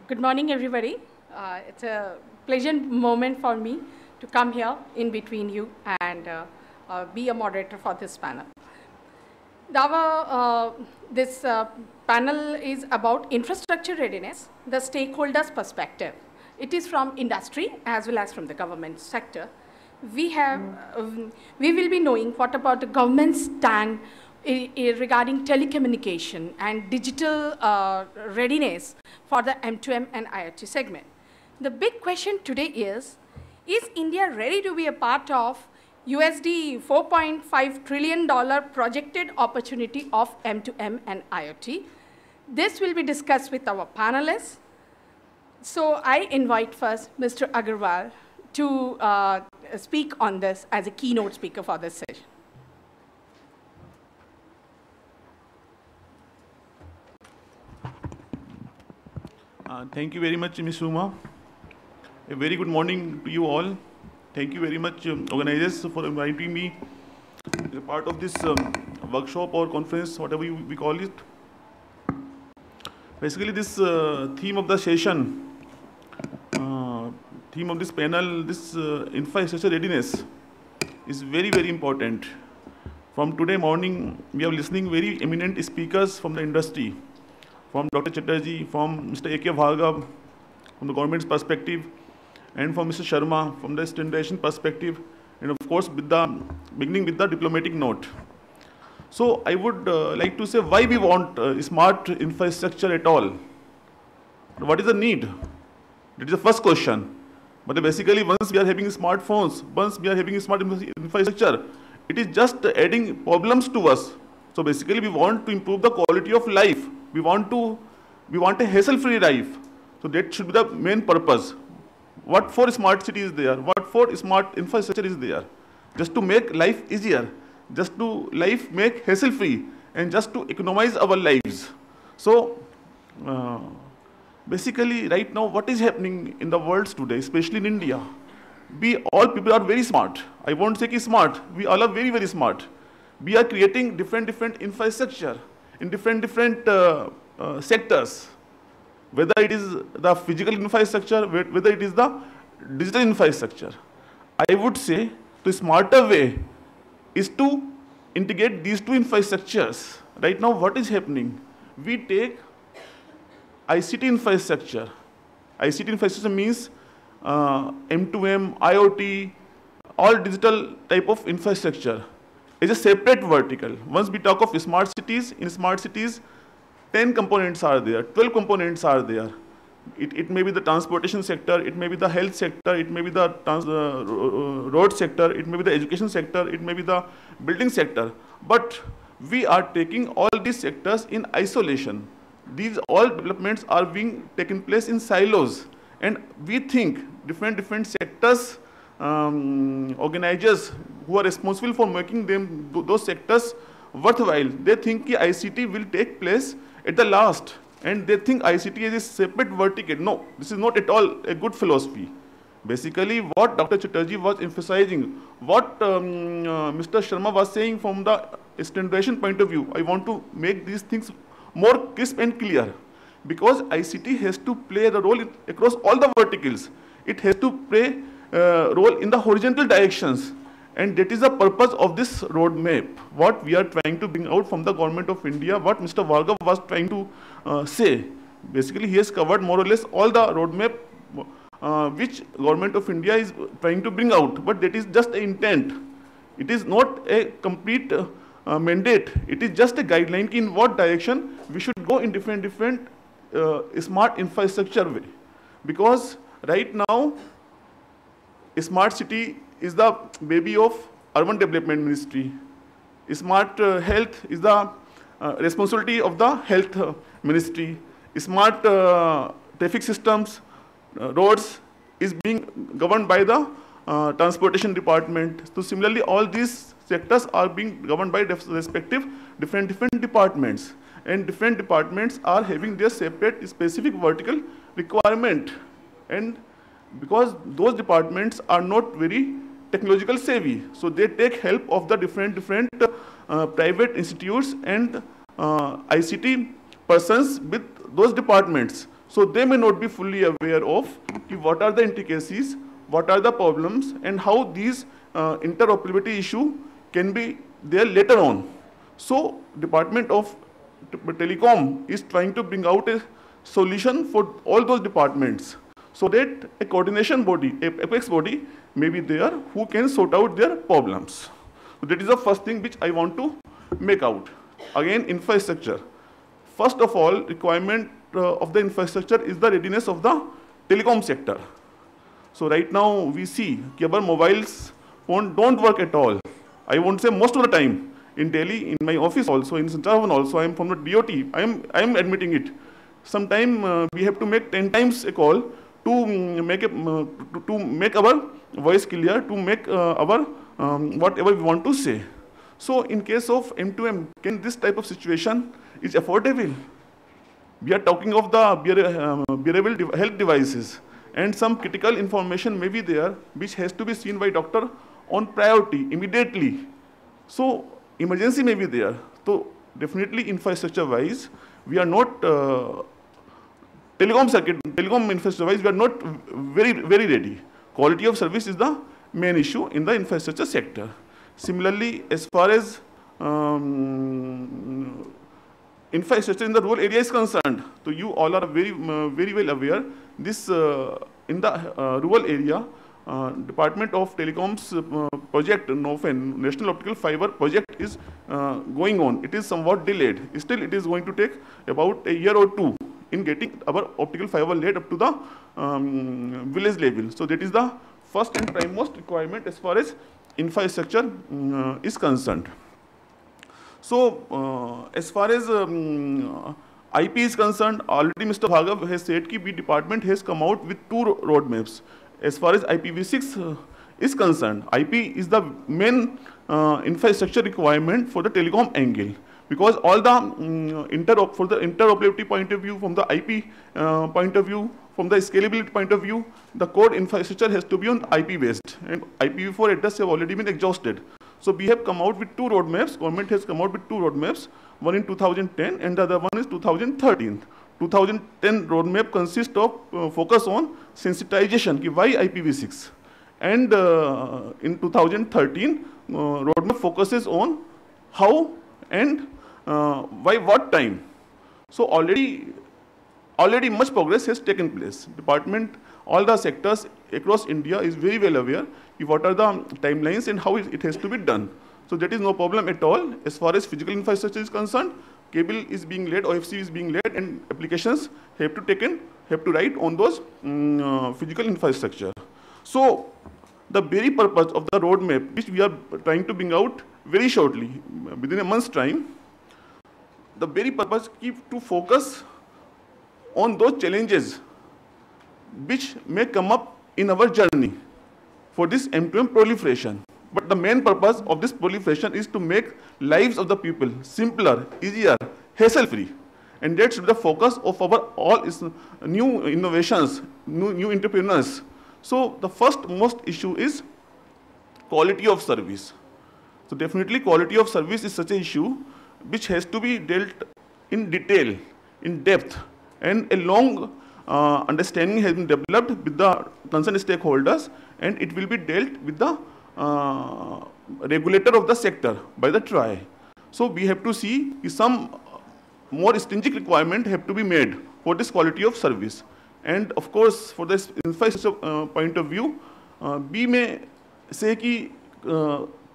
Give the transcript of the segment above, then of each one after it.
Good morning, everybody. It's a pleasant moment for me to come here in between you and be a moderator for this panel. This panel is about infrastructure readiness, the stakeholders' perspective. It is from industry as well as from the government sector. We will be knowing what about the government's stand regarding telecommunication and digital readiness for the M2M and IoT segment. The big question today is India ready to be a part of USD $4.5 trillion projected opportunity of M2M and IoT? This will be discussed with our panelists. So I invite first Mr. Agarwal to speak on this as a keynote speaker for this session. Thank you very much, Ms. Uma. A very good morning to you all. Thank you very much, organizers, for inviting me as a part of this workshop or conference, whatever we call it. Basically, this theme of the session, theme of this panel, this infrastructure readiness is very, very important. From today morning, we are listening very eminent speakers from the industry, from Dr. Chatterjee, from Mr. A.K. Bhargav, from the government's perspective, and from Mr. Sharma, from the standardization perspective, and of course, beginning with the diplomatic note. So I would like to say why we want smart infrastructure at all. What is the need? That is the first question. But basically, once we are having smartphones, once we are having smart infrastructure, it is just adding problems to us. So basically, we want to improve the quality of life. We want a hassle-free life. So that should be the main purpose. What for smart city is there? What for smart infrastructure is there? Just to make life easier, just to make hassle-free, and just to economize our lives. So basically, right now, what is happening in the world today, especially in India? All people are very smart. I won't say smart. We all are very, very smart. We are creating different infrastructure in different sectors, whether it is the physical infrastructure, whether it is the digital infrastructure. I would say the smarter way is to integrate these two infrastructures. Right now, what is happening? We take ICT infrastructure. ICT infrastructure means M2M, IoT, all digital type of infrastructure is a separate vertical. Once we talk of smart cities, in smart cities, 10 components are there, 12 components are there. It may be the transportation sector, it may be the health sector, it may be the road sector, it may be the education sector, it may be the building sector. But we are taking all these sectors in isolation. These all developments are being taken place in silos. And we think different sectors, organizers who are responsible for making those sectors worthwhile, they think that ICT will take place at the last, and they think ICT is a separate vertical. No, this is not at all a good philosophy. Basically, what Dr. Chatterjee was emphasizing, what Mr. Sharma was saying from the standardization point of view, I want to make these things more crisp and clear, because ICT has to play the role across all the verticals. It has to play role in the horizontal directions, and that is the purpose of this roadmap. What we are trying to bring out from the government of India, what Mr. Bhargav was trying to say. Basically, he has covered more or less all the roadmap which government of India is trying to bring out, but that is just an intent. It is not a complete mandate. It is just a guideline in what direction we should go in different smart infrastructure way. Because right now, a smart city is the baby of Urban Development Ministry. Smart health is the responsibility of the Health Ministry. Smart traffic systems, roads is being governed by the Transportation Department. So similarly, all these sectors are being governed by respective different departments. And different departments are having their separate specific vertical requirement. And because those departments are not very technological savvy, so they take help of the different private institutes and ICT persons with those departments. So they may not be fully aware of what are the intricacies, what are the problems, and how these interoperability issue can be there later on. So Department of Telecom is trying to bring out a solution for all those departments, so that a coordination body, a apex body may be there who can sort out their problems. So that is the first thing which I want to make out. Again, infrastructure. First of all, requirement of the infrastructure is the readiness of the telecom sector. So right now we see that our mobiles phone don't work at all. I won't say most of the time. In Delhi, in my office also, in Sanchar also, I am from the DOT. I am admitting it. Sometimes we have to make 10 times a call to make our voice clear, to make our whatever we want to say. So in case of M2M, can this type of situation is affordable? We are talking of the bearable health devices, and some critical information may be there which has to be seen by doctor on priority immediately. So emergency may be there. So definitely infrastructure wise, we are not telecom infrastructure wise, we are not very ready. Quality of service is the main issue in the infrastructure sector. Similarly, as far as infrastructure in the rural area is concerned, so you all are very well aware, this in the rural area, Department of Telecoms project, NOFN, National Optical Fiber project is going on. It is somewhat delayed. Still, it is going to take about a year or two in getting our optical fiber laid up to the village level. So that is the first and primemost requirement as far as infrastructure is concerned. So as far as IP is concerned, already Mr. Bhargav has said that the department has come out with 2 roadmaps. As far as IPv6 is concerned, IP is the main infrastructure requirement for the telecom angle, because all the for the interoperability point of view, from the IP point of view, from the scalability point of view, the core infrastructure has to be on IP based, and IPv4 addresses have already been exhausted. So we have come out with 2 roadmaps. Government has come out with 2 roadmaps, one in 2010 and the other one is 2013. 2010 roadmap consists of focus on sensitization, ki why IPv6, and in 2013 roadmap focuses on how and by what time. So already much progress has taken place. Department, all the sectors across India is very well aware what are the timelines and how it has to be done. So that is no problem at all. As far as physical infrastructure is concerned, cable is being laid, OFC is being laid, and applications have to write on those physical infrastructure. So the very purpose of the roadmap, which we are trying to bring out very shortly, within a month's time, the very purpose is to focus on those challenges which may come up in our journey for this M2M proliferation. But the main purpose of this proliferation is to make lives of the people simpler, easier, hassle-free. And that's the focus of our all is new innovations, new entrepreneurs. So the first most issue is quality of service. So definitely quality of service is such an issue which has to be dealt in detail, in depth, and a long understanding has been developed with the concerned stakeholders, and it will be dealt with the regulator of the sector by the TRAI. So we have to see some more stringent requirement have to be made for this quality of service. And of course, for this infrastructure point of view, we may say that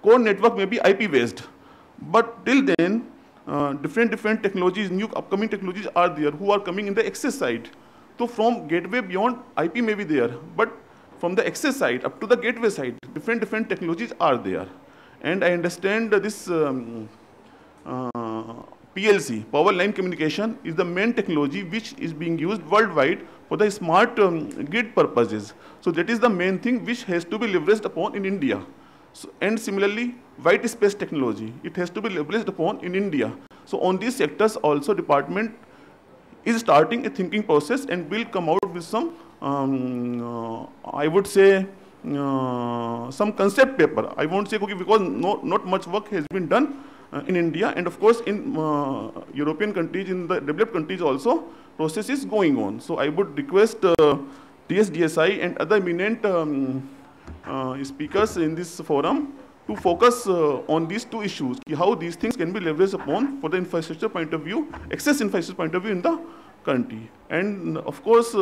core network may be IP based, but till then different technologies, new upcoming technologies are there who are coming in the access side. So from gateway beyond, IP may be there, but from the access side up to the gateway side, different technologies are there. And I understand that this PLC, power line communication, is the main technology which is being used worldwide for the smart grid purposes. So that is the main thing which has to be leveraged upon in India. So, and similarly, white space technology, it has to be leveraged upon in India. So on these sectors also, department is starting a thinking process and will come out with some, I would say, some concept paper. I won't say because not much work has been done in India, and of course in European countries, in the developed countries also, process is going on. So I would request TSDSI and other eminent speakers in this forum to focus on these two issues, how these things can be leveraged upon for the infrastructure point of view, access infrastructure point of view in the country. And of course,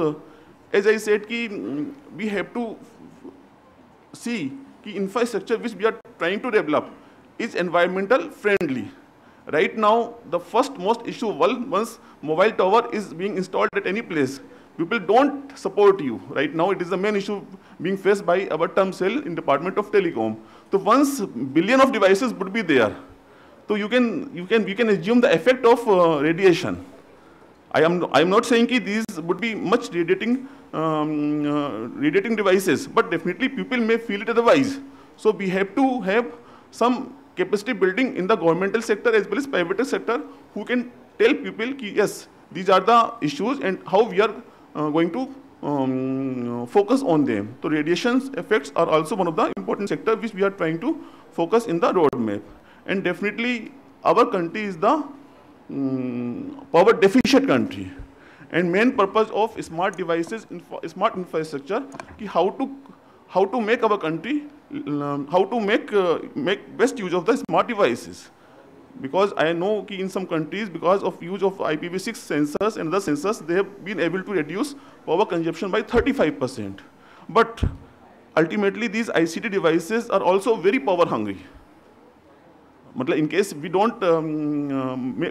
as I said, we have to see the infrastructure which we are trying to develop is environmental friendly. Right now, the first most issue, once mobile tower is being installed at any place, people don't support you. Right now, it is the main issue being faced by our term cell in Department of Telecom. So once billion of devices would be there, so you can assume the effect of radiation. I am not saying that these would be much radiating devices, but definitely people may feel it otherwise. So we have to have some capacity building in the governmental sector as well as private sector who can tell people that yes, these are the issues and how we are going to focus on them. So radiation effects are also one of the important sectors which we are trying to focus in the roadmap. And definitely our country is the power deficient country. And main purpose of smart devices, smart infrastructure, how to make our country, how to make best use of the smart devices. Because I know in some countries, because of use of IPv6 sensors and other sensors, they have been able to reduce power consumption by 35%. But ultimately, these ICT devices are also very power hungry. In case we don't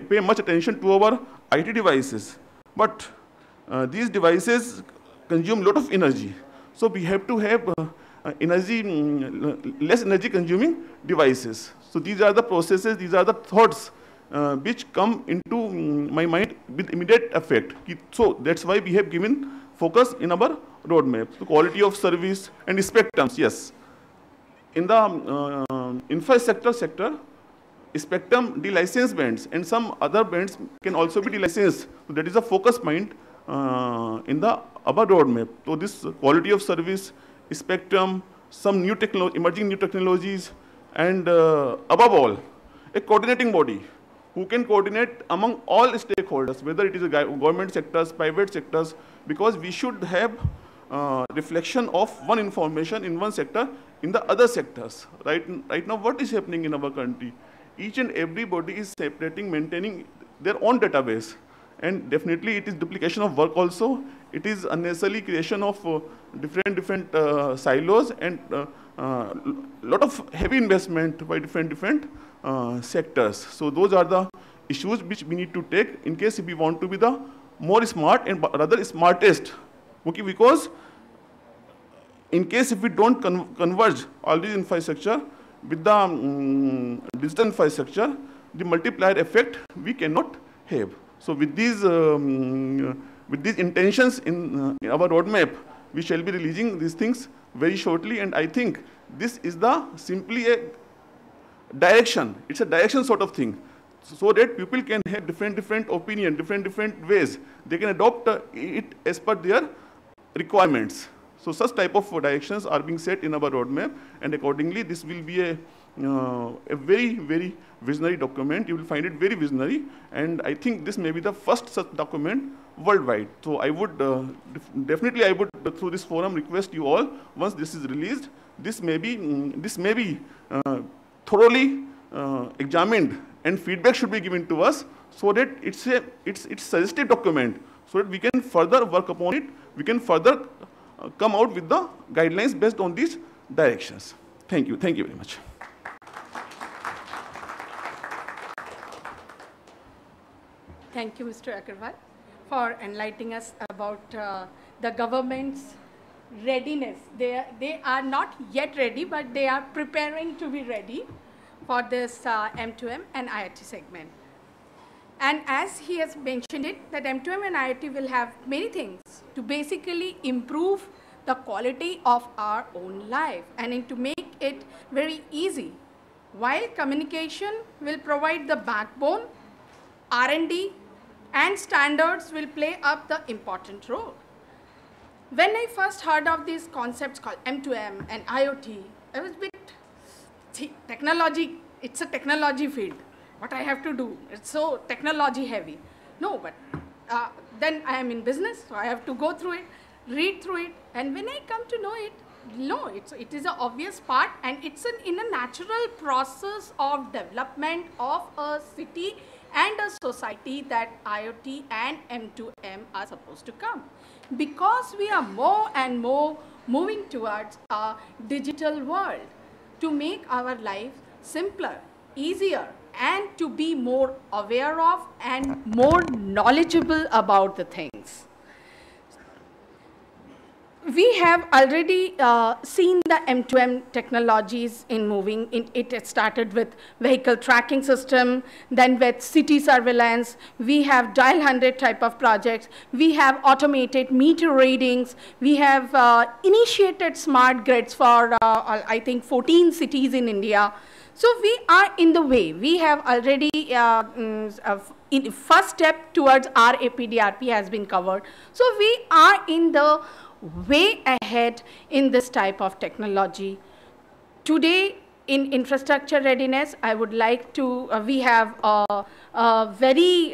pay much attention to our IT devices, but these devices consume a lot of energy. So we have to have less energy consuming devices. So these are the processes, these are the thoughts which come into my mind with immediate effect. So that's why we have given focus in our roadmap. So quality of service and spectrums, yes. In the infrastructure sector, spectrum delicense bands and some other bands can also be delicensed. So that is a focus point in the our roadmap. So this quality of service, spectrum, some new emerging new technologies, and above all, a coordinating body who can coordinate among all stakeholders, whether it is government sectors, private sectors, because we should have reflection of one information in one sector in the other sectors. Right now, what is happening in our country? Each and everybody is separating, maintaining their own database. And definitely it is duplication of work also. It is unnecessary creation of different silos and lot of heavy investment by different sectors. So those are the issues which we need to take in case if we want to be the more smart and rather smartest. Okay, because in case if we don't converge all these infrastructure with the digital infrastructure, the multiplier effect we cannot have. So with these intentions in our roadmap, we shall be releasing these things very shortly. And I think this is simply a direction. It's a direction sort of thing, so that people can have different opinion, different ways. They can adopt it as per their requirements. So such type of directions are being set in our roadmap, and accordingly, this will be a very visionary document. You will find it very visionary, and I think this may be the first such document worldwide. So I would definitely through this forum request you all, once this is released, this may be thoroughly examined, and feedback should be given to us, so that it's suggestive document, so that we can further work upon it. We can further come out with the guidelines based on these directions. Thank you very much. Thank you, Mr. Agarwal, for enlightening us about the government's readiness. They are not yet ready, but they are preparing to be ready for this M2M and IIT segment. And as he has mentioned it, that M2M and IIT will have many things to basically improve the quality of our own life and to make it very easy. While communication will provide the backbone, R&D and standards will play up the important role. When I first heard of these concepts called M2M and IoT, I was a bit, technology, it's a technology field. What I have to do, it's so technology heavy. No, but then I am in business, so I have to go through it, read through it, and when I come to know it, no, it is an obvious part, and it's in a natural process of development of a city and a society that IoT and M2M are supposed to come. Because we are more and more moving towards a digital world to make our life simpler, easier, and to be more aware of and more knowledgeable about the things. We have already seen the M2M technologies in moving. It started with vehicle tracking system, then with city surveillance. We have dial 100 type of projects. We have automated meter readings. We have initiated smart grids for, I think, 14 cities in India. So we are in the way. We have already, in first step towards RAPDRP has been covered. So we are in the way ahead in this type of technology. Today, in infrastructure readiness, I would like to, we have a very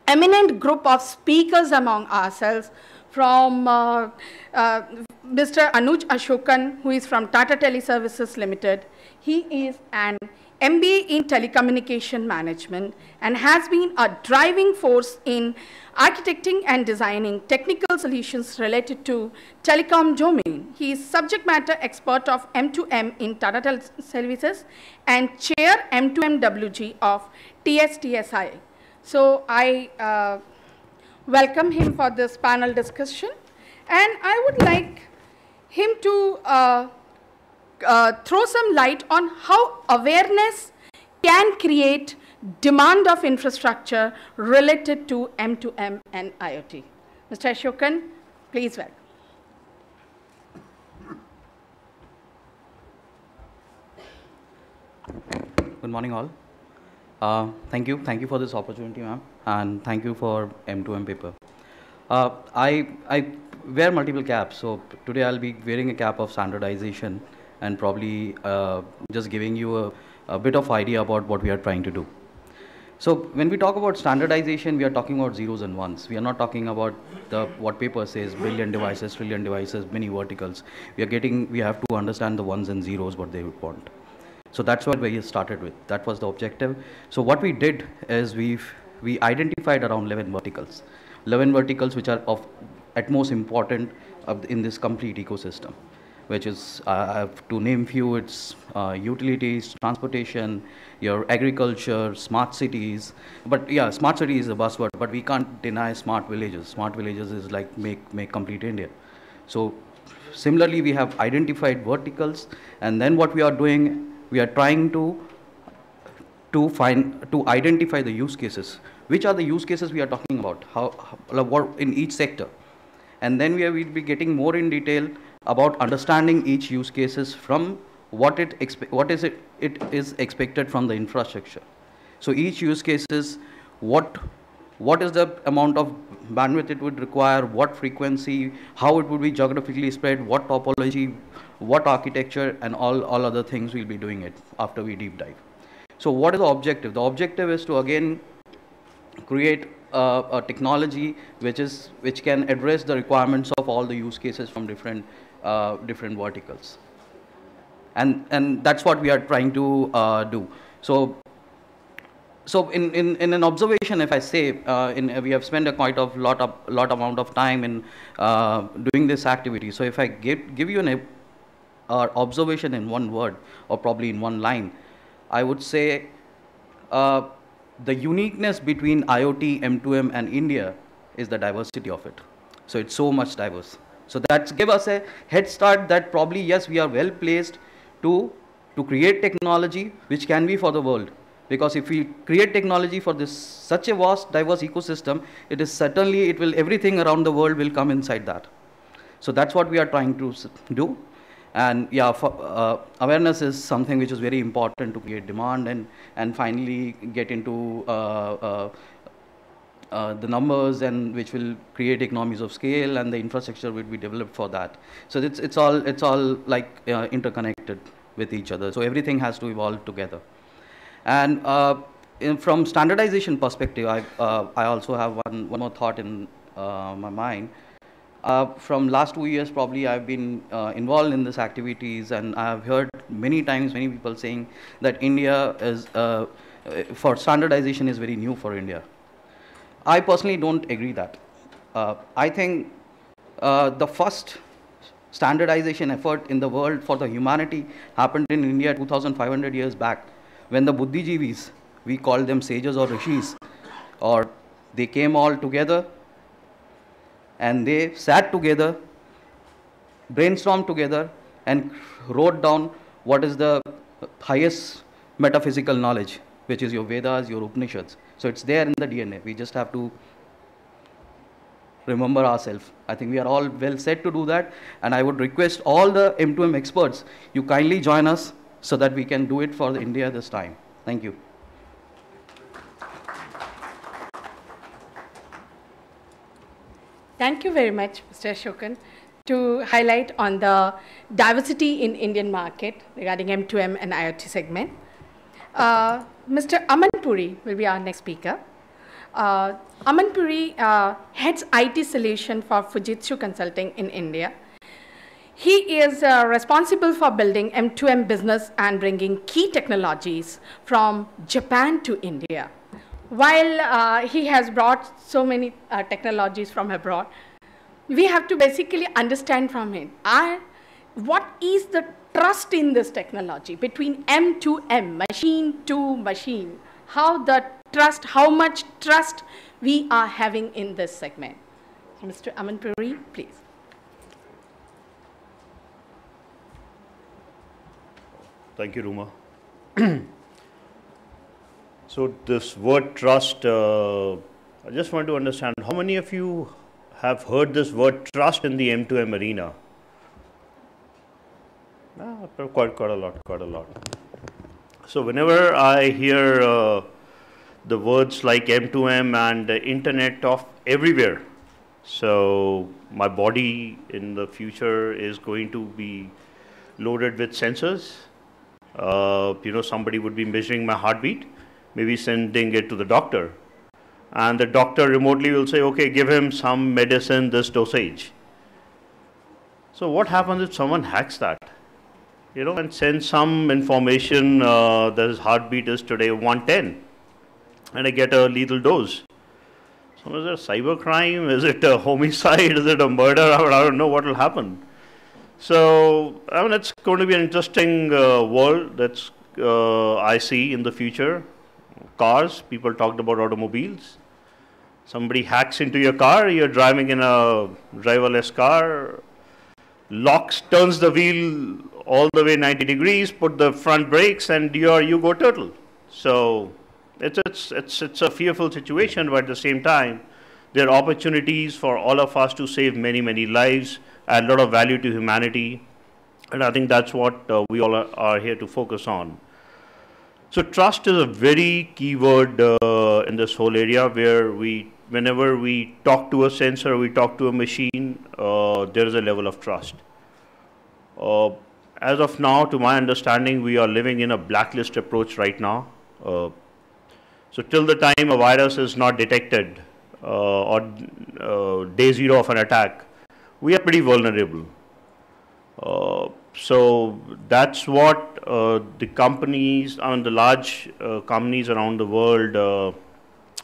eminent group of speakers among ourselves from Mr. Anuj Ashokan, who is from Tata Teleservices Limited. He is an MBA in telecommunication management and has been a driving force in architecting and designing technical solutions related to telecom domain. He is subject matter expert of M2M in Tata Teleservices and chair M2MWG of TSTSI. So I welcome him for this panel discussion, and I would like him to throw some light on how awareness can create demand of infrastructure related to M2M and IoT. Mr. Ashokan, please welcome. Good morning, all. Thank you for this opportunity, ma'am, and thank you for M2M paper. I wear multiple caps, so today I'll be wearing a cap of standardization and probably just giving you a bit of idea about what we are trying to do. So when we talk about standardization, we are talking about zeros and ones. We are not talking about what paper says, billion devices, trillion devices, many verticals. We have to understand the ones and zeros, what they would want. So that's what we started with. That was the objective. So what we did is we identified around 11 verticals. 11 verticals which are of utmost important in this complete ecosystem, which is, to name few, it's utilities, transportation, your agriculture, smart cities. But yeah, smart city is a buzzword, but we can't deny smart villages. Smart villages is like make complete India. So similarly, we have identified verticals, and then what we are doing, we are trying to identify the use cases. Which are the use cases we are talking about? What in each sector, and then we'll be getting more in detail about understanding each use cases from what it is expected from the infrastructure. So each use cases, what is the amount of bandwidth it would require, what frequency, how it would be geographically spread, what topology, what architecture, and all other things we'll be doing it after we deep dive. So what is the objective? The objective is to again create a technology which can address the requirements of all the use cases from different verticals, and that's what we are trying to do. So in an observation, if I say, we have spent a quite lot amount of time in doing this activity. So if I give you an observation in one word, or probably in one line, I would say the uniqueness between IoT, M2M, and India is the diversity of it. So it's so much diverse. So that's give us a head start that probably, yes, we are well placed to create technology which can be for the world. Because if we create technology for this such a vast, diverse ecosystem, everything around the world will come inside that. So that's what we are trying to do. And yeah, awareness is something which is very important to create demand and finally get into the numbers, and which will create economies of scale, and the infrastructure will be developed for that. So it's all like interconnected with each other. So everything has to evolve together. And from standardization perspective, I also have one more thought in my mind. From last 2 years, probably I've been involved in these activities, and I've heard many times many people saying that India is for standardization is very new for India. I personally don't agree that. I think the first standardization effort in the world for the humanity happened in India 2,500 years back, when the Buddhijivis, we call them sages or rishis, or they came all together and they sat together, brainstormed together, and wrote down what is the highest metaphysical knowledge, which is your Vedas, your Upanishads. So it's there in the DNA. We just have to remember ourselves. I think we are all well set to do that, and I would request all the M2M experts, you kindly join us so that we can do it for India this time. Thank you. Thank you very much, Mr. Ashokan, to highlight on the diversity in Indian market regarding M2M and IoT segment. Mr. Aman Puri will be our next speaker. Aman Puri heads IT solution for Fujitsu Consulting in India. He is responsible for building M2M business and bringing key technologies from Japan to India. While he has brought so many technologies from abroad, we have to basically understand from him what is the trust in this technology between M to M, machine to machine, how much trust we are having in this segment. So Mr. Aman Puri, please. Thank you, Ruma. So this word trust, I just want to understand, how many of you have heard this word trust in the M2M arena? Quite a lot. So whenever I hear the words like M2M and Internet of everywhere, so my body in the future is going to be loaded with sensors. Somebody would be measuring my heartbeat, maybe sending it to the doctor, and the doctor remotely will say, okay, give him some medicine, this dosage. So what happens if someone hacks that, and sends some information that his heartbeat is today 110, and I get a lethal dose? So is it a cyber crime? Is it a homicide? Is it a murder? I don't know what will happen. So it's going to be an interesting world that's I see in the future. Cars, people talked about automobiles. Somebody hacks into your car, you're driving in a driverless car, locks, turns the wheel all the way 90 degrees, put the front brakes, and you go turtle. So it's a fearful situation, but at the same time, there are opportunities for all of us to save many, many lives, add a lot of value to humanity, and I think that's what we all are here to focus on. So trust is a very key word in this whole area, where whenever we talk to a sensor, we talk to a machine, there is a level of trust. As of now, to my understanding, we are living in a blacklist approach right now. So till the time a virus is not detected or day zero of an attack, we are pretty vulnerable. So that's what the companies, the large companies around the world,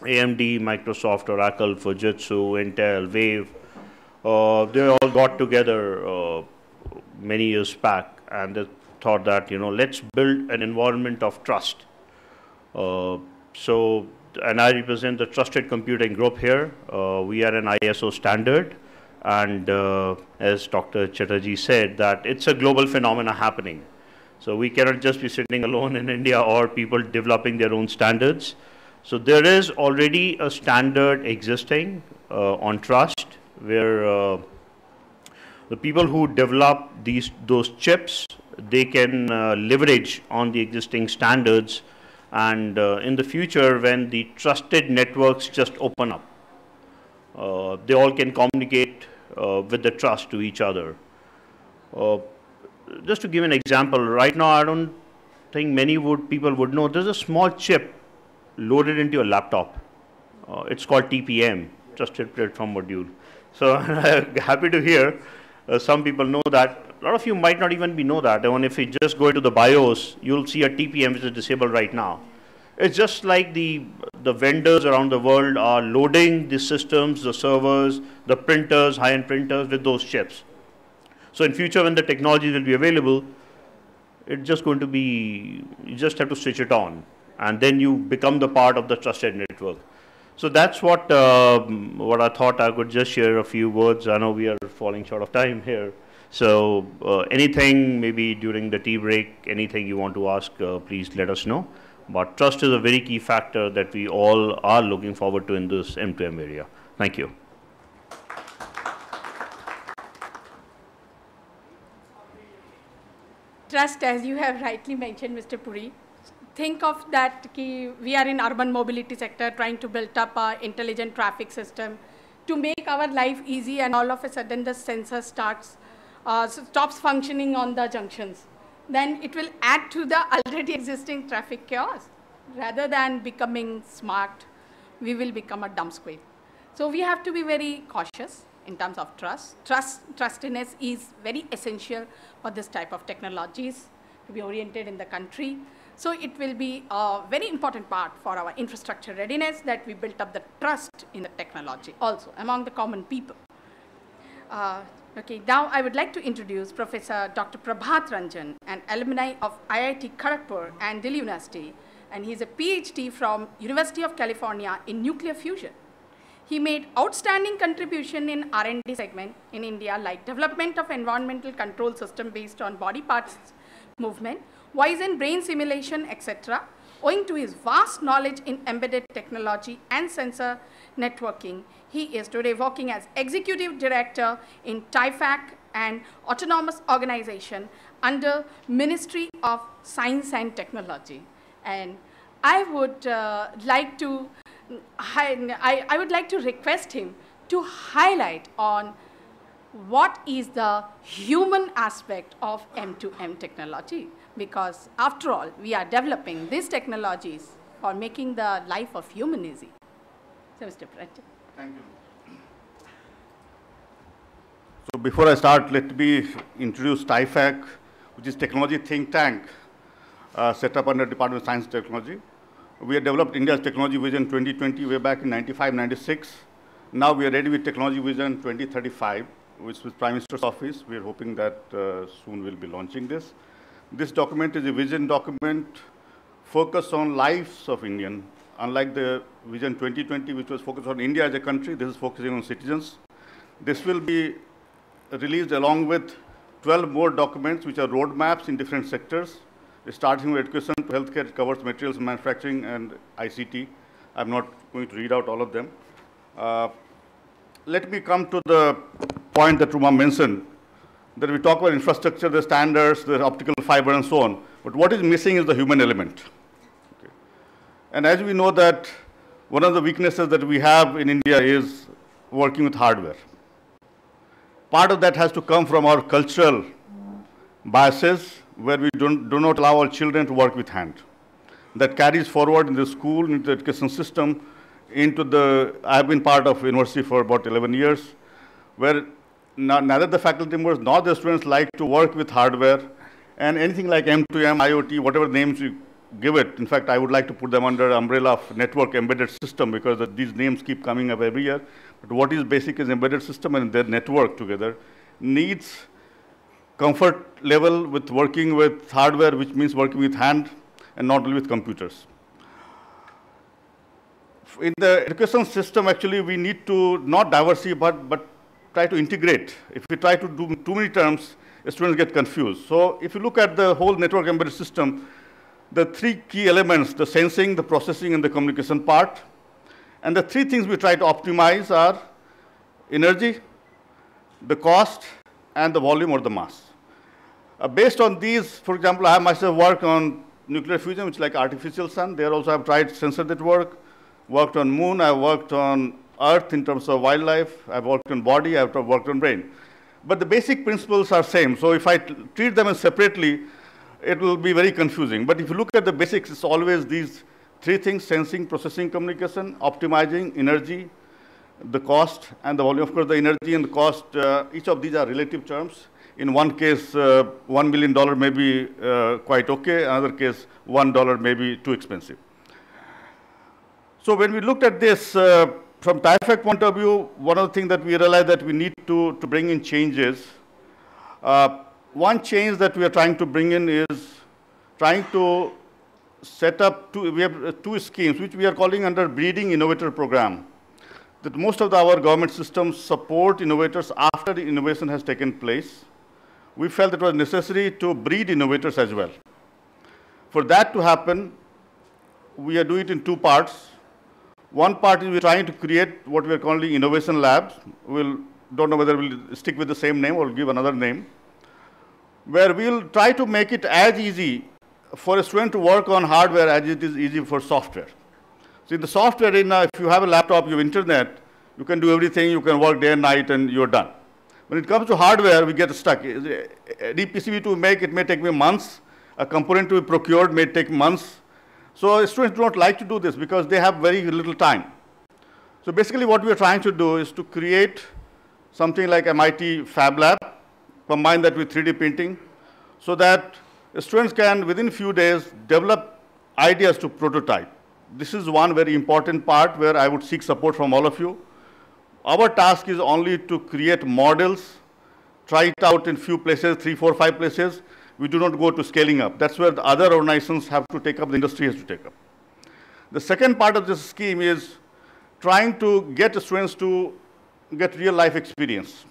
AMD, Microsoft, Oracle, Fujitsu, Intel, Wave, they all got together many years back, and they thought that, let's build an environment of trust. And I represent the Trusted Computing Group here. We are an ISO standard. And as Dr. Chatterjee said, that it's a global phenomena happening. So we cannot just be sitting alone in India or people developing their own standards. So there is already a standard existing on trust, where the people who develop those chips, they can leverage on the existing standards. And in the future, when the trusted networks just open up, they all can communicate with the trust to each other. Just to give an example, right now I don't think many people would know, there's a small chip loaded into your laptop. It's called TPM, Trusted Platform Module. So I'm happy to hear some people know that. A lot of you might not even know that. And if you just go into the BIOS, you'll see a TPM which is disabled right now. It's just like the vendors around the world are loading the systems, the servers, the printers, high-end printers with those chips. So in future, when the technology will be available, it's just going to be, you just have to switch it on, and then you become the part of the trusted network. So that's what I thought I could just share a few words. I know we are falling short of time here. So anything, maybe during the tea break, anything you want to ask, please let us know. But trust is a very key factor that we all are looking forward to in this M2M area. Thank you. Trust, as you have rightly mentioned, Mr. Puri, think of that we are in urban mobility sector trying to build up an intelligent traffic system to make our life easy, and all of a sudden the sensor stops functioning on the junctions. Then it will add to the already existing traffic chaos. Rather than becoming smart, we will become a dumb squid. So we have to be very cautious in terms of trust. Trustiness is very essential for this type of technologies to be oriented in the country. So it will be a very important part for our infrastructure readiness that we built up the trust in the technology also among the common people. Okay, now I would like to introduce Professor Dr. Prabhat Ranjan, an alumni of IIT Kharagpur and Delhi University, and he's a PhD from University of California in nuclear fusion. He made outstanding contribution in R&D segment in India, like development of environmental control system based on body parts movement, voice and brain simulation, etc. Owing to his vast knowledge in embedded technology and sensor networking, he is today working as Executive Director in TIFAC, an autonomous organization under Ministry of Science and Technology. And I would like to request him to highlight on what is the human aspect of M2M technology, because after all, we are developing these technologies for making the life of human easy. So, Mr. President. Thank you. So before I start, let me introduce TIFAC, which is technology think tank set up under Department of Science and Technology. We have developed India's Technology Vision 2020 way back in 95-96. Now we are ready with Technology Vision 2035, which is Prime Minister's Office. We are hoping that soon we'll be launching this. This document is a vision document focused on lives of Indian. Unlike the Vision 2020, which was focused on India as a country, this is focusing on citizens. This will be released along with 12 more documents, which are roadmaps in different sectors, starting with education to healthcare. It covers materials manufacturing and ICT. I'm not going to read out all of them. Let me come to the point that Ruma mentioned, that we talk about infrastructure, the standards, the optical fiber, and so on. But what is missing is the human element. Okay. And as we know that one of the weaknesses that we have in India is working with hardware. Part of that has to come from our cultural biases, where we do not allow our children to work with hand. That carries forward in the school, into the education system, into the, I've been part of university for about 11 years, where neither the faculty members nor the students like to work with hardware, and anything like M2M, IoT, whatever names you give it. In fact, I would like to put them under umbrella of network embedded system, because these names keep coming up every year. But what is basic is embedded system, and their network together needs comfort level with working with hardware, which means working with hand and not only with computers. In the education system, actually, we need to not diversify, but try to integrate. If we try to do too many terms, students get confused. So if you look at the whole network embedded system, the three key elements, the sensing, the processing, and the communication part, and the three things we try to optimize are energy, the cost, and the volume or the mass. Based on these, for example, I have myself worked on nuclear fusion, which is like artificial sun. There also I've tried sensor network, worked on moon, I've worked on earth in terms of wildlife, I've worked on body, I've worked on brain. But the basic principles are same. So if I treat them as separately, it will be very confusing. But if you look at the basics, it's always these three things: sensing, processing, communication, optimizing energy, the cost, and the volume. Of course, the energy and the cost, each of these are relative terms. In one case, $1 million may be quite okay. Another case, $1 may be too expensive. So when we looked at this from TIFAC point of view, one of the things that we realized that we need to bring in changes. One change that we are trying to bring in is trying to set up we have two schemes which we are calling under Breeding Innovator Program. That most of our government systems support innovators after the innovation has taken place. We felt it was necessary to breed innovators as well. For that to happen, we are doing it in two parts. One part is we're trying to create what we are calling innovation labs. Don't know whether we'll stick with the same name or give another name, where we'll try to make it as easy for a student to work on hardware as it is easy for software. So in the software arena, if you have a laptop, you have internet, you can do everything, you can work day and night, and you're done. When it comes to hardware, we get stuck. Any PCB to make, it may take me months. A component to be procured may take months. So students do not like to do this because they have very little time. So basically what we are trying to do is to create something like MIT Fab Lab, combine that with 3D printing, so that students can, within a few days, develop ideas to prototype. This is one very important part where I would seek support from all of you. Our task is only to create models, try it out in few places, 3, 4, 5 places. We do not go to scaling up. That's where the other organizations have to take up, the industry has to take up. The second part of this scheme is trying to get students to get real life experience.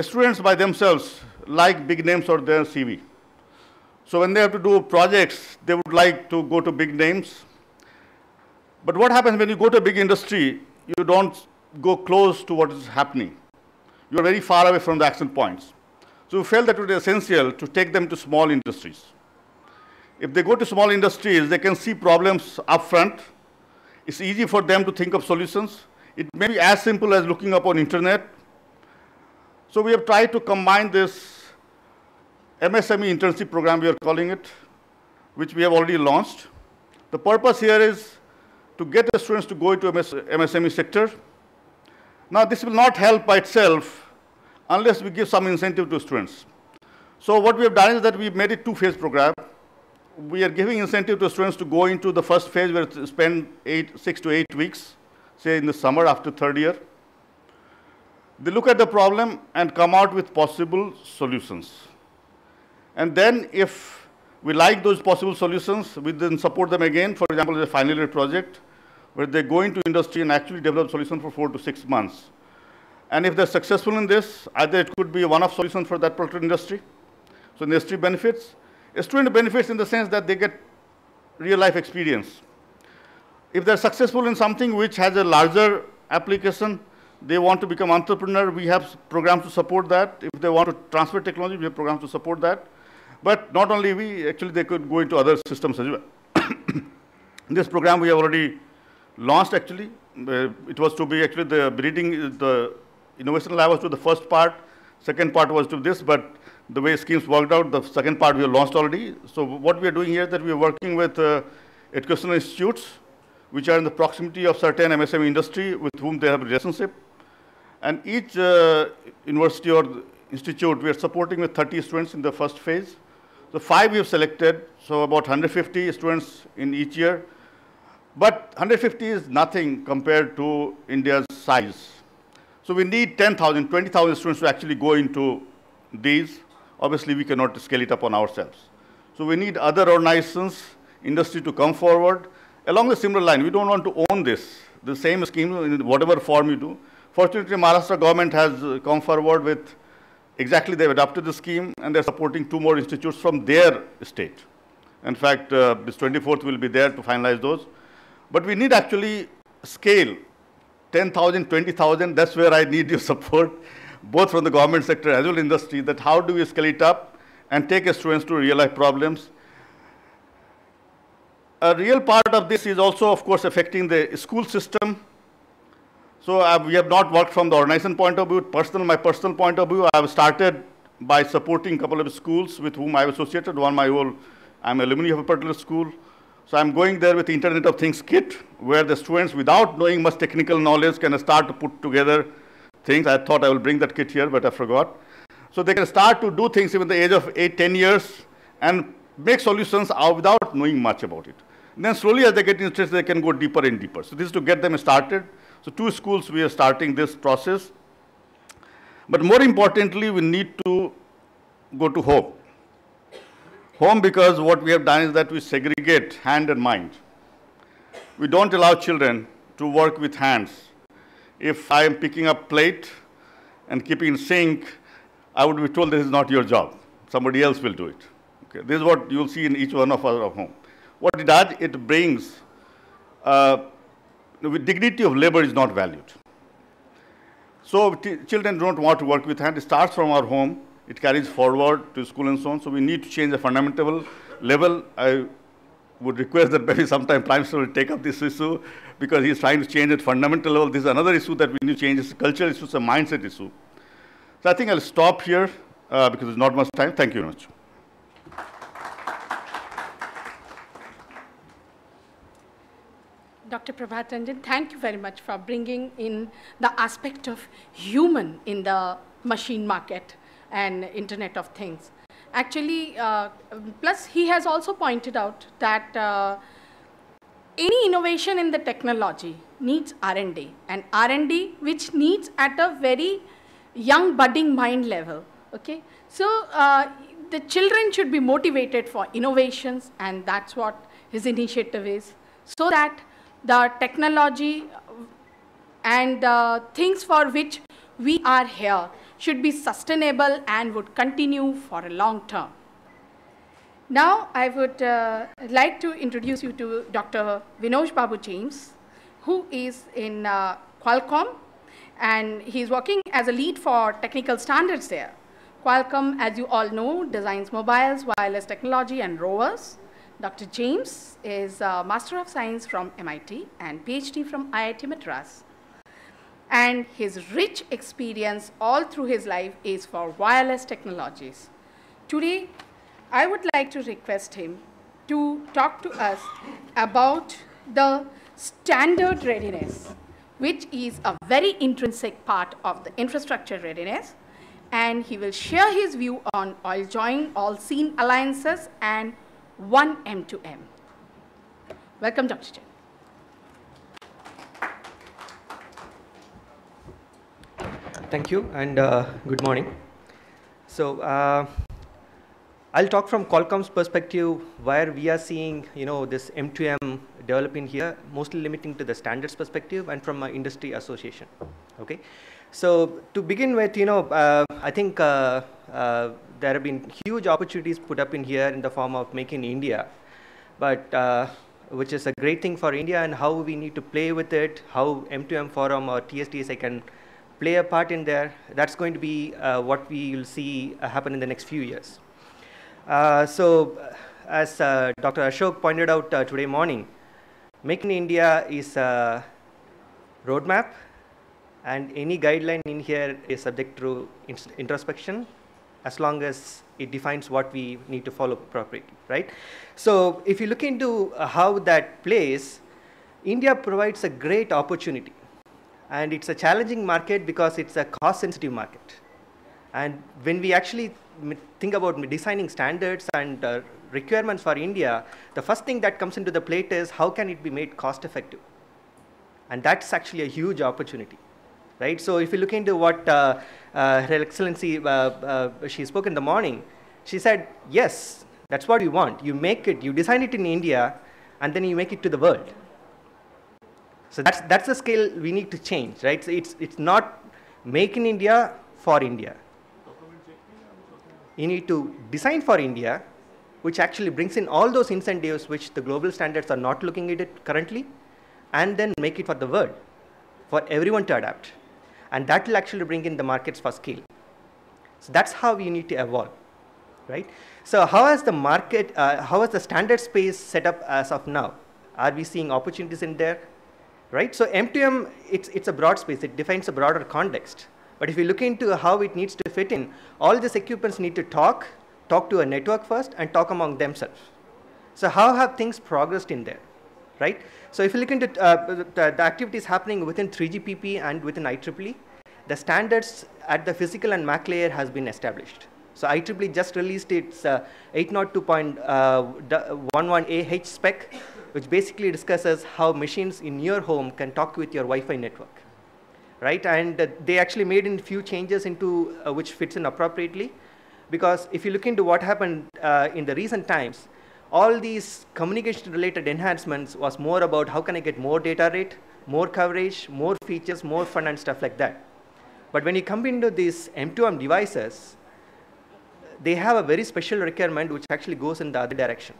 Students by themselves like big names or their CV. So when they have to do projects, they would like to go to big names. But what happens when you go to a big industry, you don't go close to what is happening. You are very far away from the action points. So we felt that it was essential to take them to small industries. If they go to small industries, they can see problems up front. It's easy for them to think of solutions. It may be as simple as looking up on internet. So we have tried to combine this MSME internship program, we are calling it, which we have already launched. The purpose here is to get the students to go into MSME sector. Now this will not help by itself unless we give some incentive to students. So what we have done is that we've made it two-phase program. We are giving incentive to students to go into the first phase where they spend 6 to 8 weeks, say in the summer after third year. They look at the problem and come out with possible solutions. And then if we like those possible solutions, we then support them again, for example, as a final year project, where they go into industry and actually develop solution for 4 to 6 months. And if they're successful in this, either it could be a one-off solution for that particular industry. So industry benefits. A student benefits in the sense that they get real-life experience. If they're successful in something which has a larger application, they want to become entrepreneur, we have programs to support that. If they want to transfer technology, we have programs to support that. But not only we, actually they could go into other systems as well. This program we have already launched actually. It was to be actually the innovation lab was to the first part. Second part was to this, but the way schemes worked out, the second part we have launched already. So what we are doing here is that we are working with educational institutes, which are in the proximity of certain MSME industry with whom they have a relationship. And each university or institute, we are supporting with 30 students in the first phase. So 5 we have selected, so about 150 students in each year. But 150 is nothing compared to India's size. So we need 10,000, 20,000 students to actually go into these. Obviously, we cannot scale it up on ourselves. So we need other organizations, industry to come forward. Along the similar line, we don't want to own this, the same scheme in whatever form you do. Fortunately, Maharashtra government has come forward with exactly, they've adopted the scheme and they're supporting 2 more institutes from their state. In fact, this 24th will be there to finalize those. But we need actually scale, 10,000, 20,000, that's where I need your support, both from the government sector as well as industry, that how do we scale it up and take students to real life problems. A real part of this is also, of course, affecting the school system. So we have not worked from the organization point of view. My personal point of view, I have started by supporting a couple of schools with whom I have associated. I'm alumni of a particular school. So I'm going there with the Internet of Things kit, where the students, without knowing much technical knowledge, can start to put together things. I thought I will bring that kit here, but I forgot. So they can start to do things even at the age of 8, 10 years and make solutions out without knowing much about it. And then slowly as they get interested, they can go deeper and deeper. So this is to get them started. So 2 schools, we are starting this process. But more importantly, we need to go to home. Home, because what we have done is that we segregate hand and mind. We don't allow children to work with hands. If I am picking up plate and keeping in sink, I would be told this is not your job. Somebody else will do it. Okay. This is what you will see in each one of our home. What it does, it brings, the dignity of labor is not valued. So children don't want to work with hand. It starts from our home. It carries forward to school and so on. So we need to change the fundamental level. I would request that maybe sometime Prime Minister will take up this issue, because he's trying to change it fundamental level. This is another issue that we need to change. It's a cultural issue, it's a mindset issue. So I think I'll stop here because there's not much time. Thank you very much. Dr. Prabhat Ranjan, thank you very much for bringing in the aspect of human in the machine market and Internet of Things. Actually, plus he has also pointed out that any innovation in the technology needs R&D, and R&D which needs at a very young budding mind level. Okay, so the children should be motivated for innovations, and that's what his initiative is, so that the technology and the things for which we are here should be sustainable and would continue for a long term. Now, I would like to introduce you to Dr. Vinoj Babu James, who is in Qualcomm, and he's working as a lead for technical standards there. Qualcomm, as you all know, designs mobiles, wireless technology, and rovers. Dr. James is a Master of Science from MIT and PhD from IIT Madras. And his rich experience all through his life is for wireless technologies. Today, I would like to request him to talk to us about the standard readiness, which is a very intrinsic part of the infrastructure readiness. And he will share his view on all join, all seen alliances, and one M2M. Welcome, Dr. Jain. Thank you, and good morning. So I'll talk from Qualcomm's perspective, where we are seeing, this M2M developing here, mostly limiting to the standards perspective, and from an industry association. Okay. So to begin with, I think there have been huge opportunities put up in here in the form of Make in India, but which is a great thing for India, and how we need to play with it, how M2M Forum or TSDSA can play a part in there. That's going to be what we will see happen in the next few years. So as Dr. Ashok pointed out today morning, Make in India is a roadmap, and any guideline in here is subject to introspection, as long as it defines what we need to follow appropriately, right? So if you look into how that plays, India provides a great opportunity. And it's a challenging market because it's a cost-sensitive market. And when we actually think about designing standards and requirements for India, the first thing that comes into the plate is how can it be made cost-effective? And that's actually a huge opportunity, right? So if you look into what Her Excellency, she spoke in the morning, she said, yes, that's what you want. You make it, you design it in India, and then you make it to the world. So that's the scale we need to change, right? So it's not make in India for India. You need to design for India, which actually brings in all those incentives which the global standards are not looking at it currently, and then make it for the world, for everyone to adapt. And that will actually bring in the markets for scale. So that's how we need to evolve, right? So how has the market, how is the standard space set up as of now? Are we seeing opportunities in there? Right? So M2M, it's a broad space. It defines a broader context. But if you look into how it needs to fit in, all these equipments need to talk to a network first, and talk among themselves. So how have things progressed in there, right? So if you look into the activities happening within 3GPP and within IEEE, the standards at the physical and MAC layer has been established. So IEEE just released its 802.11ah spec, which basically discusses how machines in your home can talk with your Wi-Fi network, right? And they actually made in few changes into which fits in appropriately, because if you look into what happened in the recent times, all these communication-related enhancements was more about how can I get more data rate, more coverage, more features, more fun and stuff like that. But when you come into these M2M devices, they have a very special requirement which actually goes in the other direction.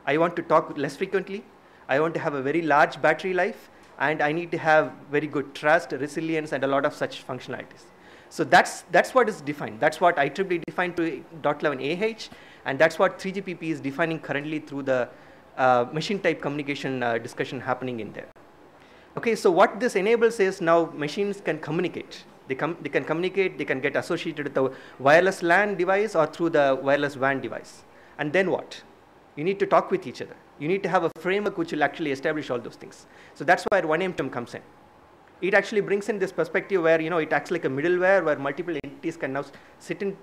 I want to talk less frequently, I want to have a very large battery life, and I need to have very good trust, resilience, and a lot of such functionalities. So that's what is defined. That's what IEEE defined to .11ah, and that's what 3GPP is defining currently through the machine type communication discussion happening in there. Okay, so what this enables is now machines can communicate. They can communicate, they can get associated with the wireless LAN device or through the wireless WAN device. And then what? You need to talk with each other. You need to have a framework which will actually establish all those things. So that's where 1M2M comes in. It actually brings in this perspective where it acts like a middleware where multiple entities can now sit in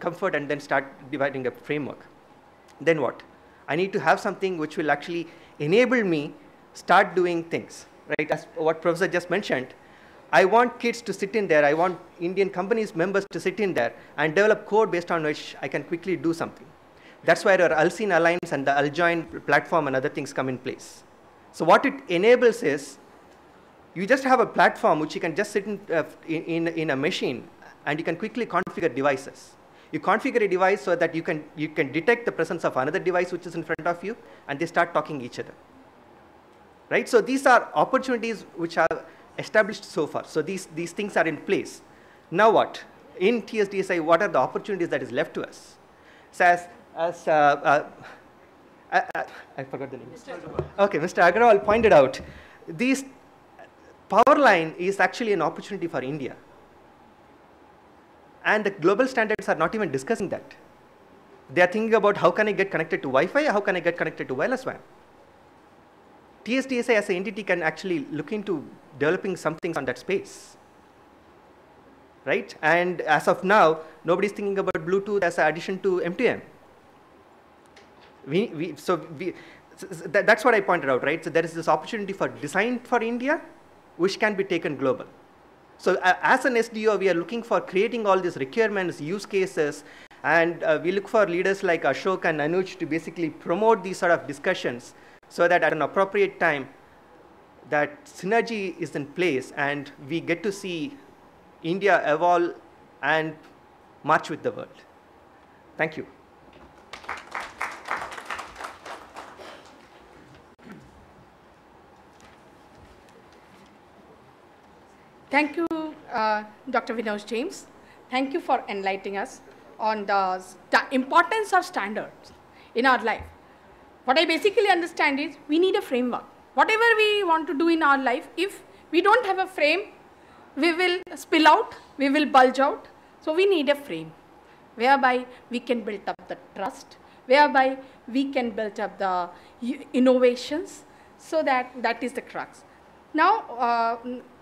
comfort and then start dividing a framework. Then what? I need to have something which will actually enable me start doing things, right? As what Professor just mentioned, I want kids to sit in there. I want Indian companies members to sit in there and develop code based on which I can quickly do something. That's where our Alcine Alliance and the Aljoin platform and other things come in place. So what it enables is you just have a platform which you can just sit in a machine and you can quickly configure devices. You configure a device so that you can detect the presence of another device which is in front of you and they start talking each other. Right? So these are opportunities which are established so far. So these things are in place. Now what? In TSDSI, what are the opportunities that is left to us? So I forgot the name. Okay, Mr. Agarwal pointed out, these power line is actually an opportunity for India. And the global standards are not even discussing that. They are thinking about how can I get connected to Wi-Fi, how can I get connected to wireless WAN. TSDSI as an entity can actually look into developing some things on that space. Right? And as of now, nobody's thinking about Bluetooth as an addition to M2M. That's what I pointed out, right? So there is this opportunity for design for India, which can be taken global. So as an SDO, we are looking for creating all these requirements, use cases, and we look for leaders like Ashok and Anuj to basically promote these sort of discussions so that at an appropriate time, that synergy is in place and we get to see India evolve and march with the world. Thank you. Thank you, Dr. Vinod James. Thank you for enlightening us on the importance of standards in our life. What I basically understand is we need a framework. Whatever we want to do in our life, if we don't have a frame, we will spill out, we will bulge out. So we need a frame whereby we can build up the trust, whereby we can build up the innovations, so that is the crux. Now,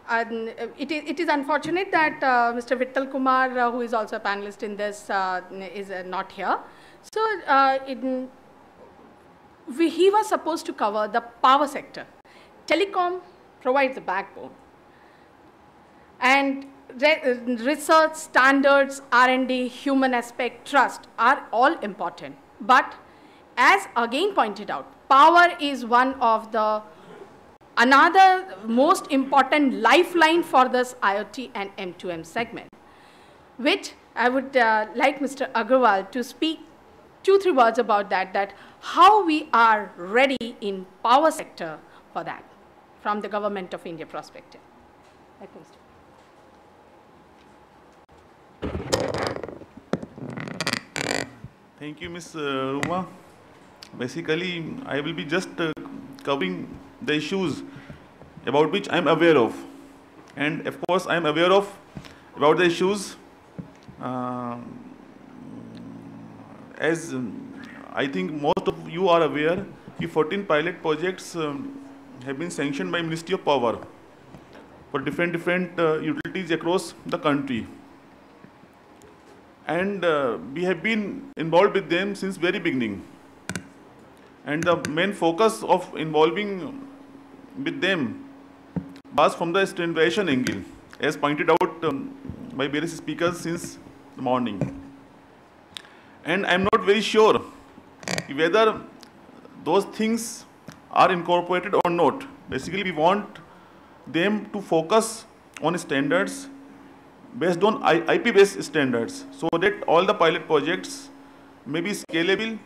it is unfortunate that Mr. Vittal Kumar, who is also a panelist in this, is not here. So he was supposed to cover the power sector. Telecom provides the backbone. And research, standards, R&D, human aspect, trust are all important. But as again pointed out, power is one of the another most important lifeline for this IoT and M2M segment, which I would like Mr. Agarwal to speak 2-3 words about that how we are ready in power sector for that from the Government of India perspective. Thank you, Mr. Thank you, Ms. Ruma. Basically, I will be just covering the issues about which I am aware of. And of course, I am aware of about the issues as I think most of you are aware that 14 pilot projects have been sanctioned by Ministry of Power for different utilities across the country. And we have been involved with them since very beginning. And the main focus of involving with them was from the standardization angle, as pointed out by various speakers since the morning. And I'm not very sure whether those things are incorporated or not. Basically, we want them to focus on standards based on IP-based standards, so that all the pilot projects may be scalable,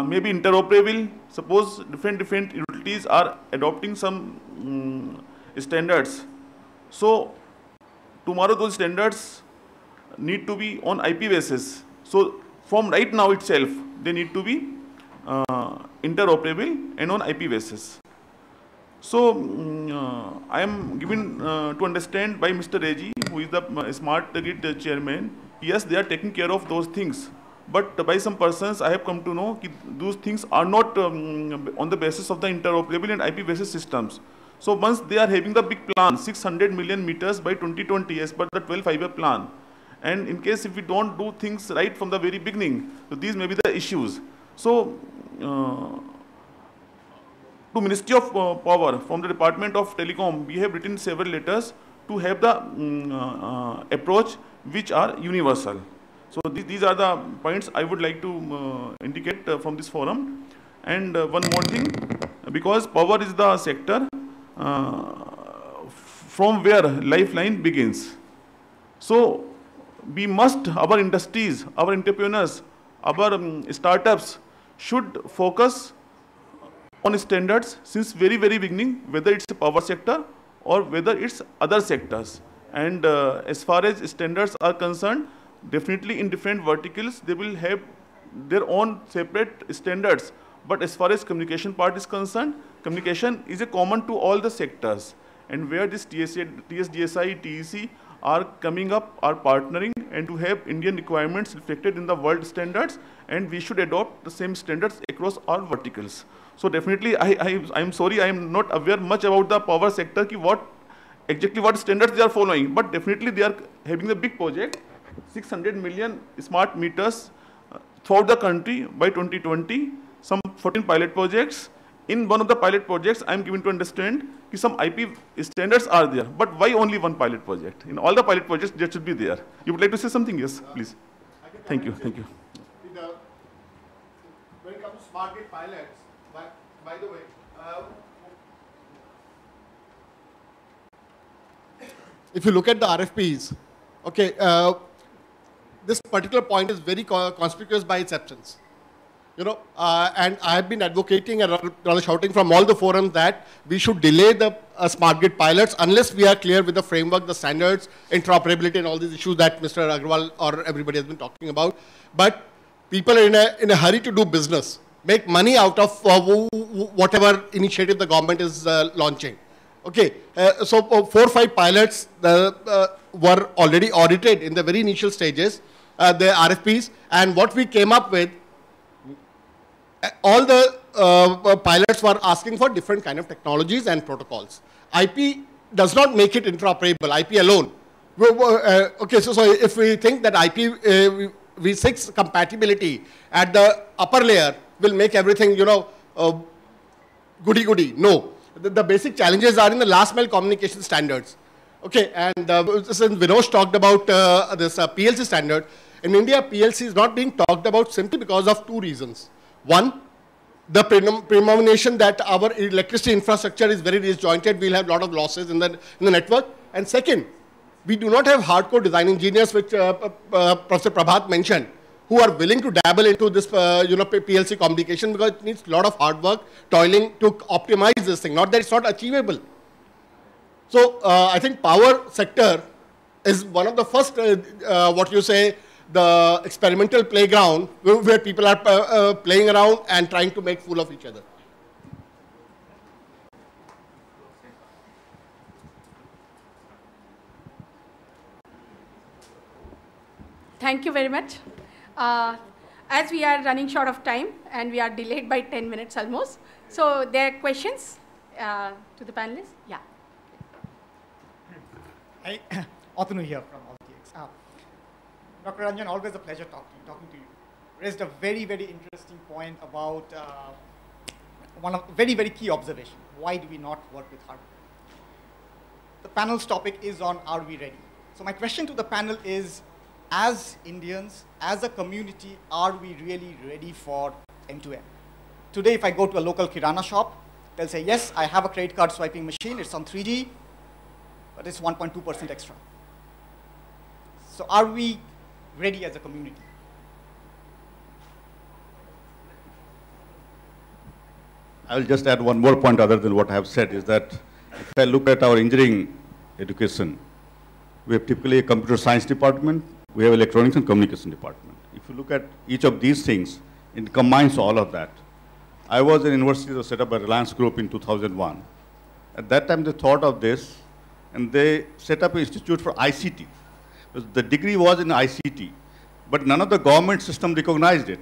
may be interoperable. Suppose different utilities are adopting some standards. So tomorrow those standards need to be on IP basis. So from right now itself, they need to be interoperable and on IP basis. So I am given to understand by Mr. Reggie, who is the Smart Grid chairman, yes, they are taking care of those things. But by some persons, I have come to know that those things are not on the basis of the interoperable and IP basis systems. So once they are having the big plan, 600 million meters by 2020 as per the 12-5-year plan. And in case if we don't do things right from the very beginning, so these may be the issues. So to Ministry of Power, from the Department of Telecom, we have written several letters to have the approach which are universal. So these are the points I would like to indicate from this forum. And one more thing, because power is the sector from where lifeline begins. So we must, our industries, our entrepreneurs, our startups should focus on standards since very beginning, whether it's the power sector or whether it's other sectors. And as far as standards are concerned, definitely in different verticals, they will have their own separate standards. But as far as communication part is concerned, communication is a common to all the sectors. And where this TSDSI, TEC are coming up, are partnering, and to have Indian requirements reflected in the world standards, and we should adopt the same standards across all verticals. So definitely, I'm sorry, I am not aware much about the power sector, exactly what standards they are following, but definitely they are having a big project, 600 million smart meters throughout the country by 2020, some 14 pilot projects. In one of the pilot projects, I am given to understand that some IP standards are there, but why only one pilot project? In all the pilot projects, that should be there. You would like to say something? Yes, please. Thank you. When it comes to smart grid pilots, by the way, if you look at the RFPs, okay, this particular point is very conspicuous by its absence. And I have been advocating and rather shouting from all the forums that we should delay the smart grid pilots unless we are clear with the framework, the standards, interoperability, and all these issues that Mr. Agarwal or everybody has been talking about. But people are in a hurry to do business, make money out of whatever initiative the government is launching. Okay, so 4 or 5 pilots were already audited in the very initial stages, the RFPs, and what we came up with, all the pilots were asking for different kind of technologies and protocols. IP does not make it interoperable, IP alone. Okay, so if we think that IP V6 compatibility at the upper layer will make everything, goody-goody. No. The basic challenges are in the last mile communication standards. Okay, and since Vinod talked about this PLC standard, in India, PLC is not being talked about simply because of 2 reasons. One, the premonition that our electricity infrastructure is very disjointed, we'll have a lot of losses in the network. And second, we do not have hardcore design engineers, which Professor Prabhat mentioned, who are willing to dabble into this PLC communication, because it needs a lot of hard work, toiling to optimize this thing, not that it's not achievable. So I think power sector is one of the first, the experimental playground where people are playing around and trying to make fool of each other. Thank you very much. As we are running short of time and we are delayed by 10 minutes almost, so there are questions to the panelists? Yeah. Hi, Atanu here from AltX. Dr. Ranjan, always a pleasure talking to you. Raised a very, very interesting point about one of very, very key observation. Why do we not work with hardware? The panel's topic is on are we ready? So my question to the panel is, as Indians, as a community, are we really ready for M2M? Today, if I go to a local Kirana shop, they'll say, yes, I have a credit card swiping machine, it's on 3G, but it's 1.2% extra. So are we ready as a community? I will just add one more point other than what I have said, is that if I look at our engineering education, we have typically a computer science department, we have electronics and communication department. If you look at each of these things, it combines all of that. I was in university that was set up by Reliance Group in 2001. At that time, they thought of this, and they set up an institute for ICT. The degree was in ICT, but none of the government system recognized it.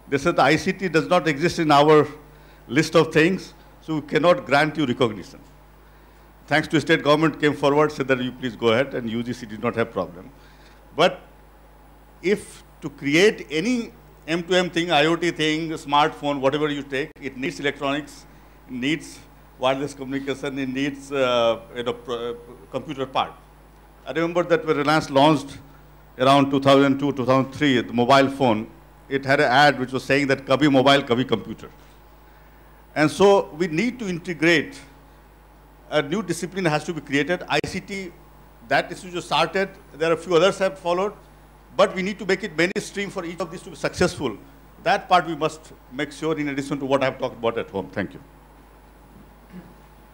They said the ICT does not exist in our list of things, so we cannot grant you recognition. Thanks to state government came forward, said that you please go ahead, and UGC did not have problem. But if to create any M2M thing, IoT thing, smartphone, whatever you take, it needs electronics, it needs wireless communication, it needs computer part. I remember that when Reliance launched around 2002, 2003, the mobile phone, it had an ad which was saying that Kabhi mobile, Kabhi computer. And so we need to integrate, a new discipline has to be created. ICT, that institute started, there are a few others have followed, but we need to make it mainstream for each of these to be successful. That part we must make sure in addition to what I have talked about at home. Thank you.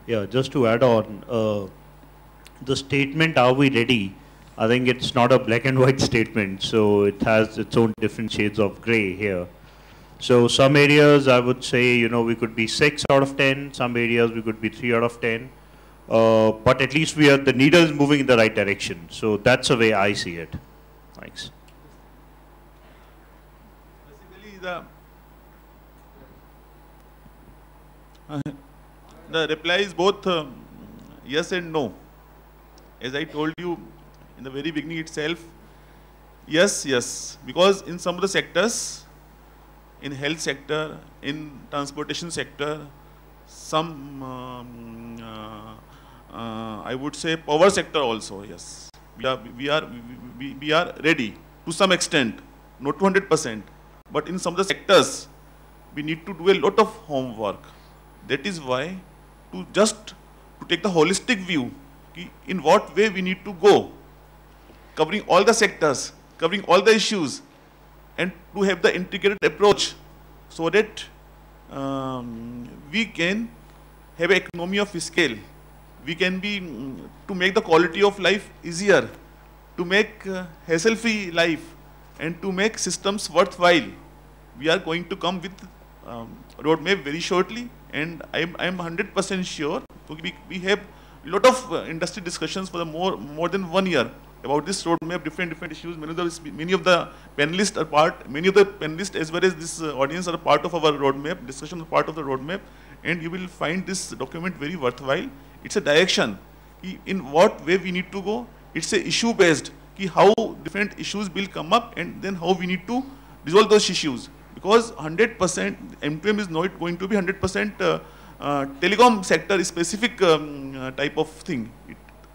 Yeah, just to add on, the statement, are we ready? I think it's not a black and white statement, so it has its own different shades of gray here. So some areas I would say, we could be 6 out of 10, some areas we could be 3 out of 10, but at least the needle is moving in the right direction. So that's the way I see it. Thanks. Basically, the reply is both yes and no. As I told you in the very beginning itself, yes, because in some of the sectors, in health sector, in transportation sector, some, I would say power sector also, yes. We are ready to some extent, not 200%, but in some of the sectors, we need to do a lot of homework. That is why to take the holistic view, in what way we need to go, covering all the sectors, covering all the issues, and to have the integrated approach so that we can have an economy of scale. We can to make the quality of life easier, to make hassle-free life, and to make systems worthwhile. We are going to come with roadmap very shortly, and I am 100% sure. We have a lot of industry discussions for more than 1 year about this roadmap, different issues. Many of the panelists are part, many of the panelists as well as this audience are part of our roadmap, discussion is part of the roadmap, and you will find this document very worthwhile. It's a direction, in what way we need to go. It's a issue based, how different issues will come up and then how we need to resolve those issues. Because 100% M2M is not going to be 100% telecom sector specific type of thing.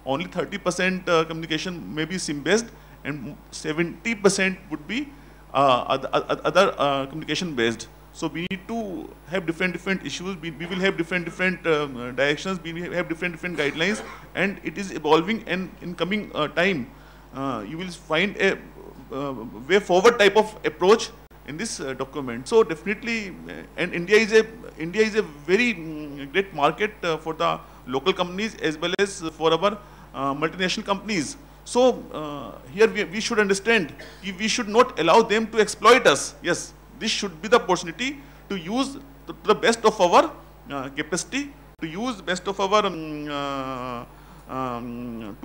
Only 30% communication may be SIM based and 70% would be other communication based. So we need to have different issues. We will have different directions. We will have different guidelines, and it is evolving. And in coming time, you will find a way forward type of approach in this document. So definitely, and India is a very great market for the local companies as well as for our multinational companies. So here we should understand, we should not allow them to exploit us. Yes, this should be the opportunity to use the best of our capacity, to use best of our, to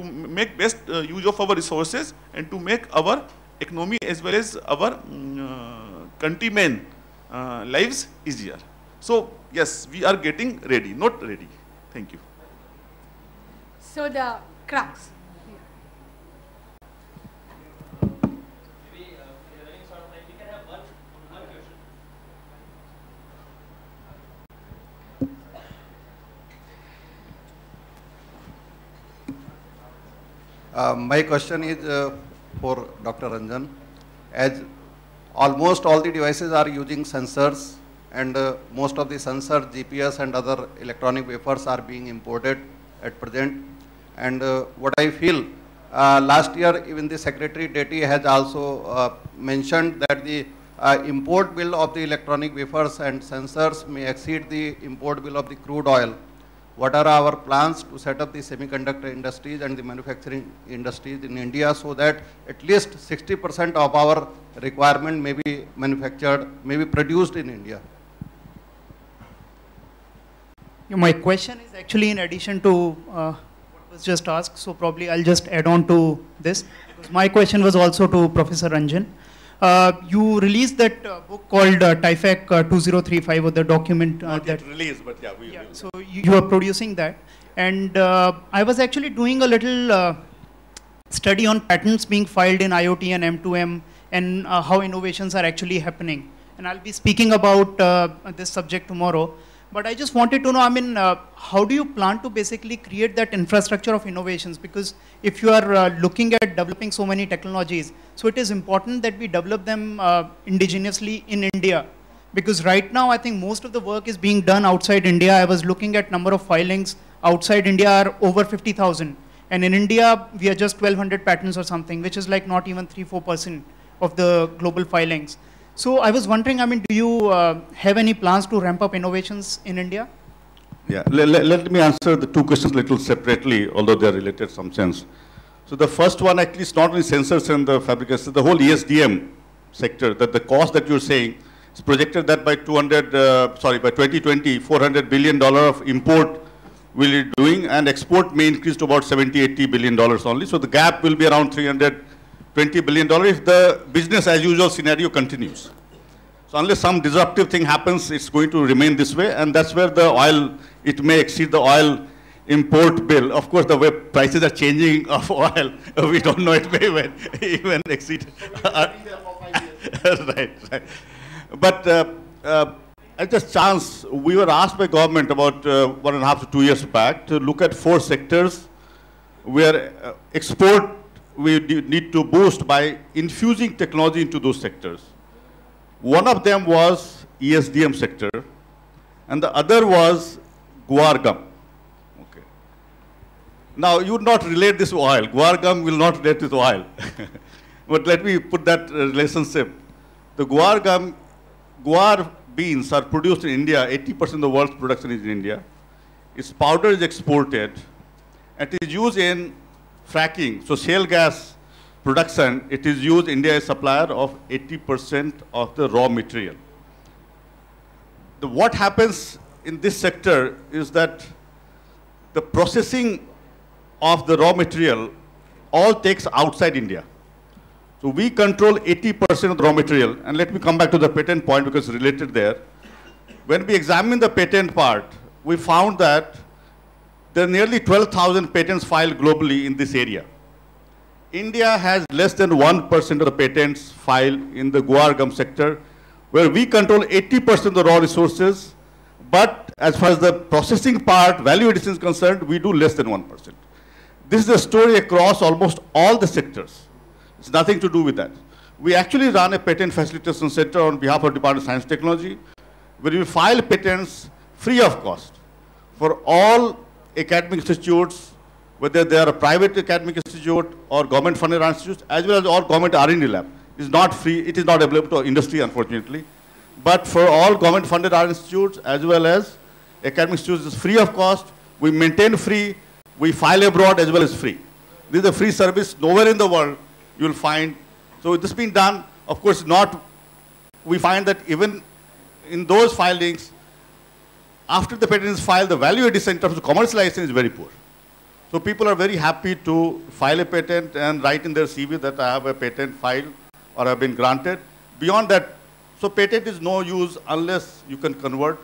make best use of our resources, and to make our economy as well as our countrymen lives easier. So yes, we are getting ready, not ready. Thank you. So the crux. My question is for Dr. Ranjan. As almost all the devices are using sensors, and most of the sensors, GPS and other electronic wafers are being imported at present. And what I feel, last year even the Secretary Deti has also mentioned that the import bill of the electronic wafers and sensors may exceed the import bill of the crude oil. What are our plans to set up the semiconductor industries and the manufacturing industries in India so that at least 60% of our requirement may be manufactured, may be produced in India? My question is actually in addition to what was just asked, so probably I'll just add on to this. Because my question was also to Professor Ranjan. You released that book called TIFAC 2035, or the document Not that yet released, but yeah, so you are producing that. And I was actually doing a little study on patents being filed in IoT and M2M and how innovations are actually happening. And I'll be speaking about this subject tomorrow. But I just wanted to know, I mean, how do you plan to basically create that infrastructure of innovations? Because if you are looking at developing so many technologies, so it is important that we develop them indigenously in India. Because right now, I think most of the work is being done outside India. I was looking at number of filings outside India are over 50,000. And in India, we are just 1,200 patents or something, which is like not even 3–4% of the global filings. So I was wondering, I mean, do you have any plans to ramp up innovations in India? Yeah, let me answer the two questions a little separately, although they are related in some sense. So the first one actually is not only sensors and the fabrication, the whole ESDM sector, that the cost that you're saying is projected that by 2020, $400 billion of import will be doing, and export may increase to about $70–80 billion only. So the gap will be around $320 billion if the business as usual scenario continues. So unless some disruptive thing happens, it's going to remain this way, and that's where the oil, it may exceed the oil import bill. Of course, the way prices are changing of oil, we don't know, it may even exceed. Right. But at just chance, we were asked by government about 1.5 to 2 years back to look at 4 sectors where export we need to boost by infusing technology into those sectors. One of them was ESDM sector, and the other was guar gum. Okay. Now, you would not relate this to oil. Guar gum will not relate to oil. But let me put that relationship. The guar beans are produced in India. 80% of the world's production is in India. Its powder is exported, and it is used in fracking. So shale gas production, it is used, India is supplier of 80% of the raw material. What happens in this sector is that the processing of the raw material all takes outside India. So we control 80% of the raw material. And let me come back to the patent point because it's related there. When we examine the patent part, we found that there are nearly 12,000 patents filed globally in this area. India has less than 1% of the patents filed in the guar gum sector, where we control 80% of the raw resources, but as far as the processing part, value addition is concerned, we do less than 1%. This is a story across almost all the sectors. It's nothing to do with that. We actually run a patent facilitation center on behalf of Department of Science and Technology, where we file patents free of cost for all academic institutes, whether they are a private academic institute or government-funded institutes, as well as all government R&D lab. It's not free, it is not available to industry, unfortunately. But for all government-funded R&D institutes, as well as academic institutes, it's free of cost. We maintain free, we file abroad as well as free. This is a free service. Nowhere in the world you will find. So this has been done, of course, we find that even in those filings, after the patent is filed, the value addition in terms of commercialization is very poor. So people are very happy to file a patent and write in their CV that I have a patent filed or have been granted. Beyond that, So patent is no use unless you can convert.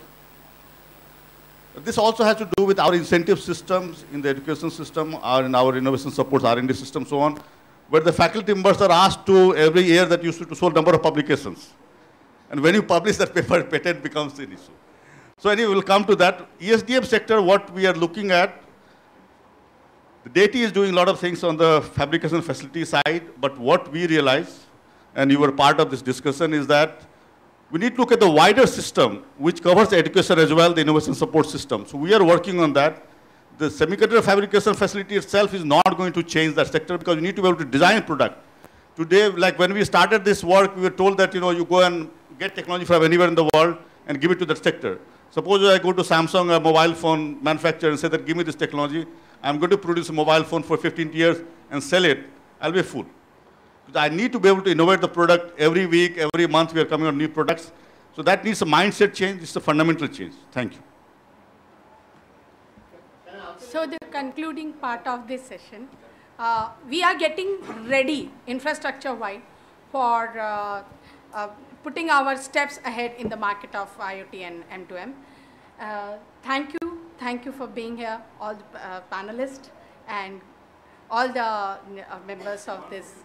This also has to do with our incentive systems in the education system or in our innovation supports R&D system, so on, where the faculty members are asked to every year that you should show number of publications. And when you publish that paper, patent becomes an issue. So anyway, we'll come to that. ESDM sector, what we are looking at, the DATE is doing a lot of things on the fabrication facility side, but what we realize, and you were part of this discussion, is that we need to look at the wider system, which covers the education as well, the innovation support system. So we are working on that. The semiconductor fabrication facility itself is not going to change that sector because you need to be able to design product. Today, like when we started this work, we were told that, you know, you go and get technology from anywhere in the world and give it to that sector. Suppose I go to Samsung, a mobile phone manufacturer, and say that give me this technology. I'm going to produce a mobile phone for 15 years and sell it. I'll be a fool. I need to be able to innovate the product every week, every month we are coming on new products. So that needs a mindset change. It's a fundamental change. Thank you. So the concluding part of this session, we are getting ready infrastructure-wide for putting our steps ahead in the market of IoT and M2M. Thank you for being here, all the panelists and all the members of this